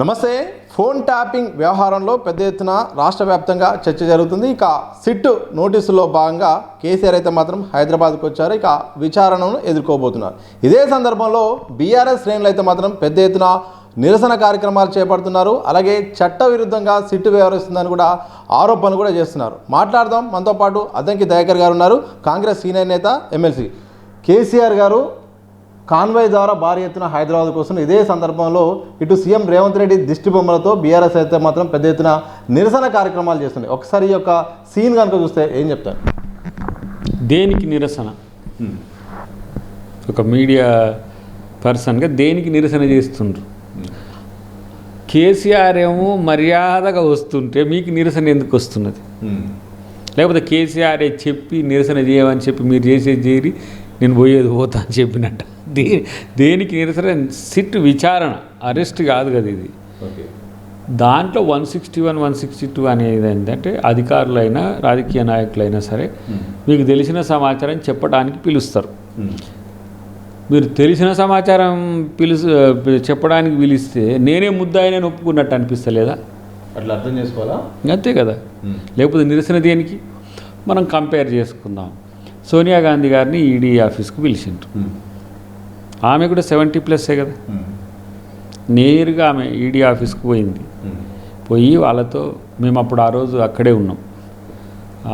నమస్తే. Phone tapping వ్యవహారంలో పెద్ద ఎత్తున రాష్ట్ర వ్యాప్తంగా చర్చ జరుగుతుంది. ఇక సిట్ నోటీసులో భాగంగా కేసీఆర్ అయితే మాత్రం హైదరాబాద్కు వచ్చారు. ఇక విచారణను ఎదుర్కోబోతున్నారు. ఇదే సందర్భంలో బీఆర్ఎస్ శ్రేణులు అయితే మాత్రం పెద్ద ఎత్తున నిరసన కార్యక్రమాలు చేపడుతున్నారు. అలాగే చట్టవిరుద్ధంగా సిట్ వ్యవహరిస్తుందని కూడా ఆరోపణలు కూడా చేస్తున్నారు. మాట్లాడదాం. మనతో పాటు అద్దంకి దయాకర్ గారు ఉన్నారు, కాంగ్రెస్ సీనియర్ నేత, ఎమ్మెల్సీ. కేసీఆర్ గారు కాన్వాయ్ ద్వారా భారీ ఎత్తున హైదరాబాద్ కోసం ఇదే సందర్భంలో ఇటు సీఎం రేవంత్ రెడ్డి దిష్టి బొమ్మలతో బీఆర్ఎస్ అయితే మాత్రం పెద్ద ఎత్తున నిరసన కార్యక్రమాలు చేస్తున్నాయి. ఒకసారి ఈ యొక్క సీన్ కనుక చూస్తే ఏం చెప్తారు? దేనికి నిరసన? ఒక మీడియా పర్సన్గా దేనికి నిరసన చేస్తుండ్రు? కేసీఆర్ ఏమో మర్యాదగా వస్తుంటే మీకు నిరసన ఎందుకు వస్తున్నది? లేకపోతే కేసీఆర్ చెప్పి నిరసన చేయమని చెప్పి మీరు చేసేది చేరి నేను పోయేది పోతా అని చెప్పినట్ట. దేనికి నిరసన? సిట్ విచారణ, అరెస్ట్ కాదు కదా ఇది. దాంట్లో 161, 162 అనేది ఏంటంటే అధికారులైనా రాజకీయ నాయకులైనా సరే మీకు తెలిసిన సమాచారం చెప్పడానికి పిలుస్తారు. మీరు తెలిసిన సమాచారం చెప్పడానికి పిలిస్తే నేనే ముద్దాయిని ఒప్పుకున్నట్టు అనిపిస్తలేదా? అట్లా అర్థం చేసుకోవాలా? అంతే కదా. లేకపోతే నిరసన దేనికి? మనం కంపేర్ చేసుకుందాం. సోనియా గాంధీ గారిని ఈడీ ఆఫీస్కి పిలిచిండ్రు. ఆమె కూడా 70+ కదా. నేరుగా ఆమె ఈడీ ఆఫీస్కి పోయింది. పోయి వాళ్ళతో మేము అప్పుడు ఆ రోజు అక్కడే ఉన్నాం.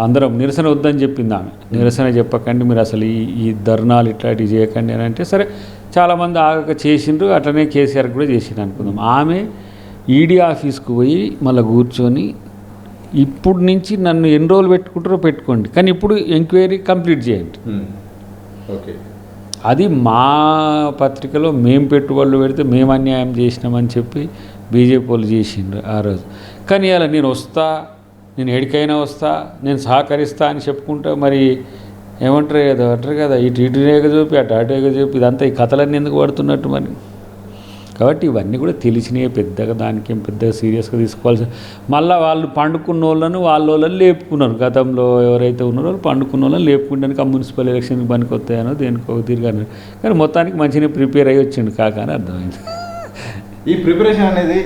అందరం నిరసన వద్దని చెప్పింది ఆమె. నిరసన చెప్పకండి, మీరు అసలు ఈ ధర్నాలు ఇట్లాంటివి చేయకండి అని అంటే సరే చాలామంది ఆగక చేసిండ్రు. అట్లనే కేసీఆర్ కూడా చేసిండ్రు అనుకుందాం. ఆమె ఈడీ ఆఫీస్కి పోయి మళ్ళీ కూర్చొని ఇప్పుడు నుంచి నన్ను ఎన్ని రోజులు పెట్టుకుంటారో పెట్టుకోండి, కానీ ఇప్పుడు ఎంక్వైరీ కంప్లీట్ చేయండి. ఓకే, అది మా పత్రికలో మేము పెట్టుబడులు పెడితే మేము అన్యాయం చేసినామని చెప్పి బీజేపీ వాళ్ళు చేసిండ్రు ఆ రోజు. కానీ ఇలా నేను వస్తా, నేను ఎడికైనా వస్తా, నేను సహకరిస్తా అని చెప్పుకుంటా మరి ఏమంటారు కదా, అంటారు కదా, ఇటు రేగ చూపి అటు చూపి ఇదంతా ఈ కథలన్నీ ఎందుకు పడుతున్నట్టు మరి. కాబట్టి ఇవన్నీ కూడా తెలిసినాయి. పెద్దగా దానికి ఏం పెద్దగా సీరియస్గా తీసుకోవాల్సి. మళ్ళీ వాళ్ళు పండుకున్న వాళ్ళని లేపుకున్నారు. గతంలో ఎవరైతే ఉన్నారో వాళ్ళు పండుకున్న వాళ్ళని లేపుకుంటానికి ఆ మున్సిపల్ ఎలక్షన్కి పనికొస్తాయనో దేనికో తిరిగాను. కానీ మొత్తానికి మంచిగా ప్రిపేర్ అయ్యి వచ్చిండు కాక అని అర్థమైంది. ఈ ప్రిపరేషన్ అనేది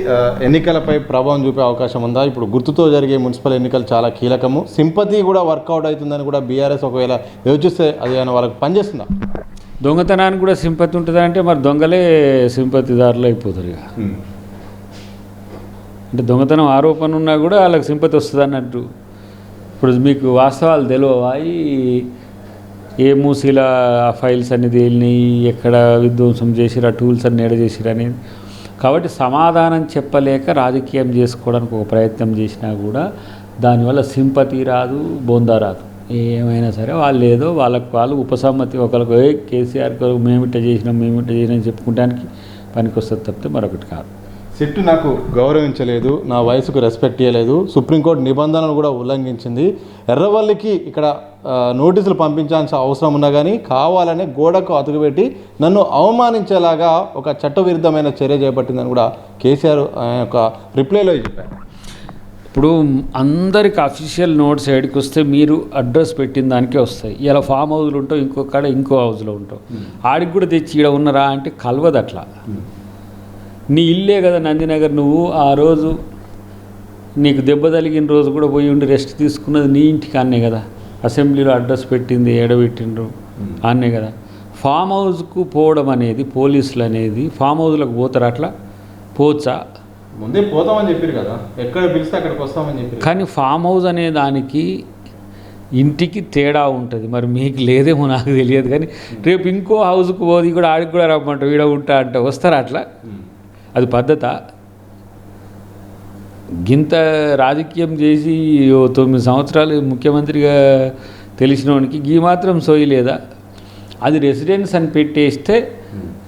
ఎన్నికలపై ప్రభావం చూపే అవకాశం ఉందా? ఇప్పుడు గుర్తుతో జరిగే మున్సిపల్ ఎన్నికలు చాలా కీలకము. సింపతి కూడా వర్కౌట్ అవుతుందని కూడా బీఆర్ఎస్ ఒకవేళ యోచిస్తే అది అని వాళ్ళకి పనిచేస్తుందా? దొంగతనానికి కూడా సింపతి ఉంటుందా అంటే మరి దొంగలే సింపతిదారులు అయిపోతారు. ఇక అంటే దొంగతనం ఆరోపణ ఉన్నా కూడా వాళ్ళకి సింపతి వస్తుంది అన్నట్టు. ఇప్పుడు మీకు వాస్తవాలు తెలియవా? ఏ మూసీల ఫైల్స్ అన్ని తేలినాయి, ఎక్కడ విధ్వంసం చేసిరా, టూల్స్ అన్ని ఎడ చేసిరా అనేది. కాబట్టి సమాధానం చెప్పలేక రాజకీయం చేసుకోవడానికి ఒక ప్రయత్నం చేసినా కూడా దానివల్ల సింపతి రాదు, బోందా రాదు. ఏమైనా సరే వాళ్ళు ఏదో వాళ్ళు ఉపసమ్మతి ఒకరికి కేసీఆర్ మేమిట్ట చేసినాం చెప్పుకోవడానికి పనికి వస్తుంది తప్పితే మరొకటి కాదు. సిట్టు నాకు గౌరవించలేదు, నా వయసుకు రెస్పెక్ట్ ఇవ్వలేదు, సుప్రీంకోర్టు నిబంధనలు కూడా ఉల్లంఘించింది, ఎర్రవల్లికి ఇక్కడ నోటీసులు పంపించాల్సిన అవసరం ఉన్నా కానీ కావాలనే గోడకు అతుకుపెట్టి నన్ను అవమానించేలాగా ఒక చట్టవిరుద్ధమైన చర్య చేపట్టిందని కూడా కేసీఆర్ యొక్క రిప్లైలో చెప్పారు. ఇప్పుడు అందరికి అఫీషియల్ నోట్స్ ఏడికి వస్తే మీరు అడ్రస్ పెట్టిన దానికే వస్తాయి. ఇలా ఫామ్ హౌస్లో ఉంటావు, ఇంకొకడ ఇంకో హౌస్లో ఉంటావు. ఆడికి కూడా తెచ్చి ఇక్కడ ఉన్నరా అంటే కలవదు. అట్లా నీ ఇల్లే కదా నందినగర్. నువ్వు ఆ రోజు నీకు దెబ్బ తగిలిన రోజు కూడా పోయి ఉండి రెస్ట్ తీసుకున్నది నీ ఇంటికి అన్నే కదా. అసెంబ్లీలో అడ్రస్ పెట్టింది ఏడబెట్టిండ్రు అన్నే కదా. ఫామ్ హౌస్కు పోవడం అనేది పోలీసులు అనేది ఫామ్ హౌస్లకు పోతారు. అట్లా పోవచ్చా? ముందే పోతామని చెప్పారు కదా, ఎక్కడ పిలిస్తే అక్కడికి వస్తామని చెప్పారు. కానీ ఫామ్ హౌస్ అనే దానికి ఇంటికి తేడా ఉంటుంది. మరి మీకు లేదేమో నాకు తెలియదు. కానీ రేపు ఇంకో హౌస్కు పోది కూడా ఆడికి కూడా రమ్మంటావు, ఈడ ఉంటా అంటే వస్తారా? అట్లా అది పద్ధత? గింత రాజకీయం చేసి 9 సంవత్సరాలు ముఖ్యమంత్రిగా తెలిసిన వానికి గీ మాత్రం సోయి లేదా? అది రెసిడెన్స్ అని పెట్టేస్తే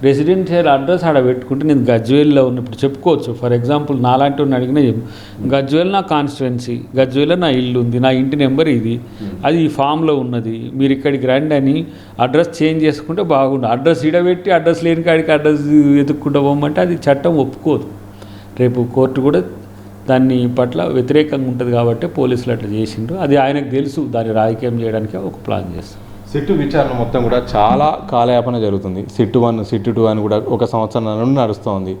రెసిడెన్షియల్ అడ్రస్ ఆడ పెట్టుకుంటే నేను గజ్వేల్లో ఉన్నప్పుడు చెప్పుకోవచ్చు. ఫర్ ఎగ్జాంపుల్ నాలాంటి వాడిని అడిగినా గజ్వేల్ నా కాన్స్టిట్యువెన్సీ, గజ్వేల్లో నా ఇల్లు ఉంది, నా ఇంటి నెంబర్ ఇది, అది ఈ ఫామ్లో ఉన్నది, మీరు ఇక్కడికి రండి అని అడ్రస్ చేంజ్ చేసుకుంటే బాగుండు. అడ్రస్ ఇడబెట్టి అడ్రస్ లేని కాడికి అడ్రస్ వెతుక్కుంటూ పోమంటే అది చట్టం ఒప్పుకోదు. రేపు కోర్టు కూడా దాన్ని పట్ల వ్యతిరేకంగా ఉంటుంది. కాబట్టి పోలీసులు అట్లా చేసిండ్రు. అది ఆయనకు తెలుసు. దాన్ని రాజకీయం చేయడానికి ఒక ప్లాన్ చేస్తారు. సిట్టు విచారణ మొత్తం కూడా చాలా కాలయాపన జరుగుతుంది. సిట్టు 1, సిట్టు 2 అని కూడా 1 సంవత్సరం నుండి నడుస్తోంది.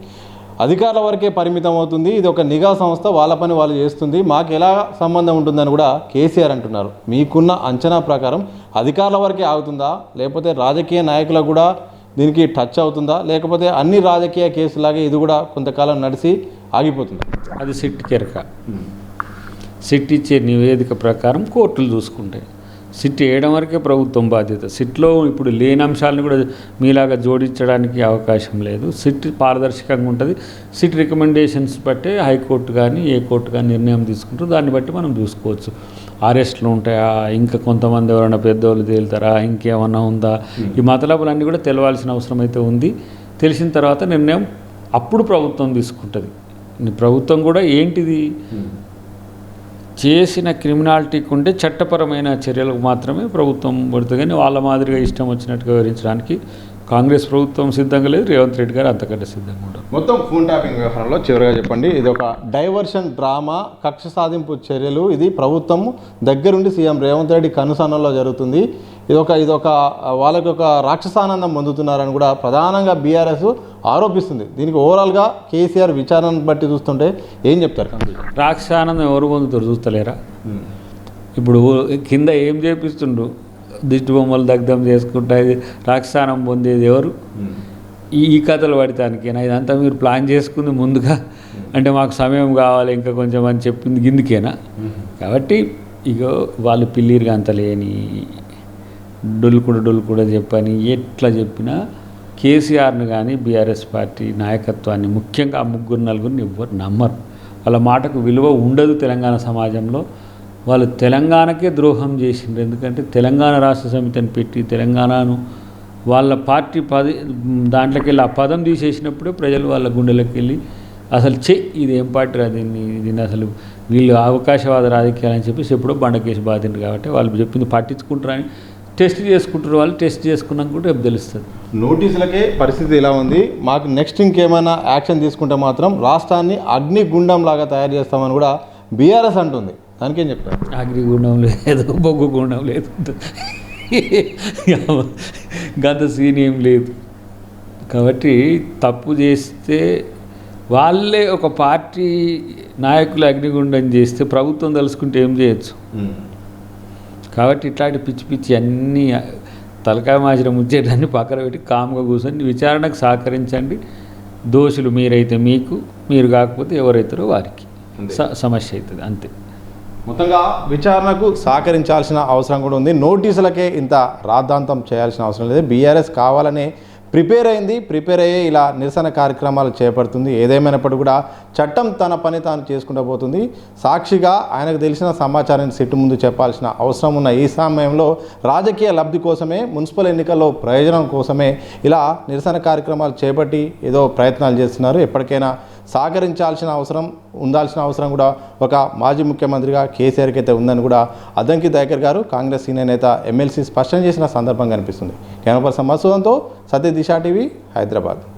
అధికారుల వరకే పరిమితం అవుతుంది, ఇది ఒక నిఘా సంస్థ, వాళ్ళ పని వాళ్ళు చేస్తుంది, మాకు ఎలా సంబంధం ఉంటుందని కూడా కేసీఆర్ అంటున్నారు. మీకున్న అంచనా ప్రకారం అధికారుల వరకే ఆగుతుందా, లేకపోతే రాజకీయ నాయకులకు కూడా దీనికి టచ్ అవుతుందా, లేకపోతే అన్ని రాజకీయ కేసులాగే ఇది కూడా కొంతకాలం నడిచి ఆగిపోతుందా? అది సిట్ కెరక. సిట్ ఇచ్చే నివేదిక ప్రకారం కోర్టులు చూసుకుంటాయి. సిట్ వేయడం వరకే ప్రభుత్వం బాధ్యత. సిట్లో ఇప్పుడు లేని అంశాలను కూడా మీలాగా జోడించడానికి అవకాశం లేదు. సిట్ పారదర్శకంగా ఉంటుంది. సిట్ రికమెండేషన్స్ బట్టే హైకోర్టు కానీ ఏ కోర్టు కానీ నిర్ణయం తీసుకుంటారు. దాన్ని బట్టి మనం చూసుకోవచ్చు. అరెస్టులు ఉంటాయా, ఇంకా కొంతమంది ఎవరైనా పెద్దోళ్ళు తేలుతారా, ఇంకేమన్నా ఉందా, ఈ మతలబులన్నీ కూడా తెలవాల్సిన అవసరం అయితే ఉంది. తెలిసిన తర్వాత నిర్ణయం అప్పుడు ప్రభుత్వం తీసుకుంటుంది. ప్రభుత్వం కూడా ఏంటిది చేసిన క్రిమినాలిటీకి ఉంటే చట్టపరమైన చర్యలకు మాత్రమే ప్రభుత్వం పడుతుంది. కానీ వాళ్ళ మాదిరిగా ఇష్టం వచ్చినట్టుగా వివరించడానికి కాంగ్రెస్ ప్రభుత్వం సిద్ధంగా లేదు, రేవంత్ రెడ్డి గారు అంతకంటే సిద్ధంగా ఉండరు. మొత్తం ఫోన్ ట్యాపింగ్ వ్యవహారంలో చివరిగా చెప్పండి, ఇది ఒక డైవర్షన్ డ్రామా, కక్ష సాధింపు చర్యలు, ఇది ప్రభుత్వం దగ్గరుండి సీఎం రేవంత్ రెడ్డి కనుసన్నల్లో జరుగుతుంది. ఇదొక వాళ్ళకి ఒక రాక్షసానందం పొందుతున్నారని కూడా ప్రధానంగా బీఆర్ఎస్ ఆరోపిస్తుంది. దీనికి ఓవరాల్గా కేసీఆర్ విచారణను బట్టి చూస్తుంటే ఏం చెప్తారు? రాక్షసానందం ఎవరు పొందుతారు చూస్తలేరా? ఇప్పుడు కింద ఏం చేపిస్తుండ్రు, దిష్టి బొమ్మలు దగ్ధం చేసుకుంటా రాక్షసానం పొందేది ఎవరు? ఈ కథలు పడటానికేనా ఇదంతా మీరు ప్లాన్ చేసుకుంది ముందుగా? అంటే మాకు సమయం కావాలి ఇంకా కొంచెం అని చెప్పింది గిందుకేనా? కాబట్టి ఇక వాళ్ళు పిల్లిరిగా అంత లేని డొల్లు కూడా చెప్పని ఎట్లా చెప్పినా కేసీఆర్ని కానీ బీఆర్ఎస్ పార్టీ నాయకత్వాన్ని ముఖ్యంగా ఆ ముగ్గురు నలుగురిని ఎవ్వరు నమ్మరు. వాళ్ళ మాటకు విలువ ఉండదు తెలంగాణ సమాజంలో. వాళ్ళు తెలంగాణకే ద్రోహం చేసిండ్రు. ఎందుకంటే తెలంగాణ రాష్ట్ర సమితిని పెట్టి తెలంగాణను వాళ్ళ పార్టీ దాంట్లోకి వెళ్ళి ఆ పదం తీసేసినప్పుడే ప్రజలు వాళ్ళ గుండెలకు వెళ్ళి అసలు ఇదేం పార్టీ రా, దీన్ని అసలు వీళ్ళు అవకాశవాద రాజకీయాలని చెప్పేసి ఎప్పుడో బండకేసి బాధిండ్రు. కాబట్టి వాళ్ళు చెప్పింది పట్టించుకుంటారని టెస్ట్ చేసుకుంటారు. వాళ్ళు టెస్ట్ చేసుకున్నాక కూడా రేపు తెలుస్తుంది. నోటీసులకే పరిస్థితి ఇలా ఉంది, మాకు నెక్స్ట్ ఇంకేమైనా యాక్షన్ తీసుకుంటే మాత్రం రాష్ట్రాన్ని అగ్నిగుండం లాగా తయారు చేస్తామని కూడా బీఆర్ఎస్ అంటుంది. దానికేం చెప్తారు? అగ్నిగుండం లేదు, బొగ్గు గుండం లేదు, గత సీన్ ఏం లేదు. కాబట్టి తప్పు చేస్తే వాళ్ళే ఒక పార్టీ నాయకులు అగ్నిగుండం చేస్తే ప్రభుత్వం తలుసుకుంటే ఏం చేయొచ్చు? కాబట్టి ఇట్లాంటి పిచ్చి పిచ్చి అన్నీ తలకాయ మాసిన ముచ్చేటన్నీ పక్కన పెట్టి కామ్గా కూర్చొని విచారణకు సహకరించండి. దోషులు మీరైతే మీకు, మీరు కాకపోతే ఎవరైతారో వారికి సమస్య అవుతుంది. అంతే. మొత్తంగా విచారణకు సహకరించాల్సిన అవసరం కూడా ఉంది. నోటీసులకే ఇంత రాద్ధాంతం చేయాల్సిన అవసరం లేదు. బీఆర్ఎస్ కావాలనే ప్రిపేర్ అయ్యే ఇలా నిరసన కార్యక్రమాలు చేపడుతుంది. ఏదేమైనప్పటికీ కూడా చట్టం తన పని తాను చేసుకుంటూ పోతుంది. సాక్షిగా ఆయనకు తెలిసిన సమాచారాన్ని సిట్టు ముందు చెప్పాల్సిన అవసరం ఉన్న ఈ సమయంలో రాజకీయ లబ్ధి కోసమే, మున్సిపల్ ఎన్నికల్లో ప్రయోజనం కోసమే ఇలా నిరసన కార్యక్రమాలు చేపట్టి ఏదో ప్రయత్నాలు చేస్తున్నారు. ఎప్పటికైనా ఉండాల్సిన అవసరం కూడా ఒక మాజీ ముఖ్యమంత్రిగా కేసీఆర్కి అయితే ఉందని కూడా అద్దంకి దయాకర్ గారు, కాంగ్రెస్ సీనియర్ నేత, ఎమ్మెల్సీ స్పష్టం చేసిన సందర్భం కనిపిస్తుంది. కెమెరా పర్సన్ మసూదంతో సత్య దిశ టీవీ, హైదరాబాద్.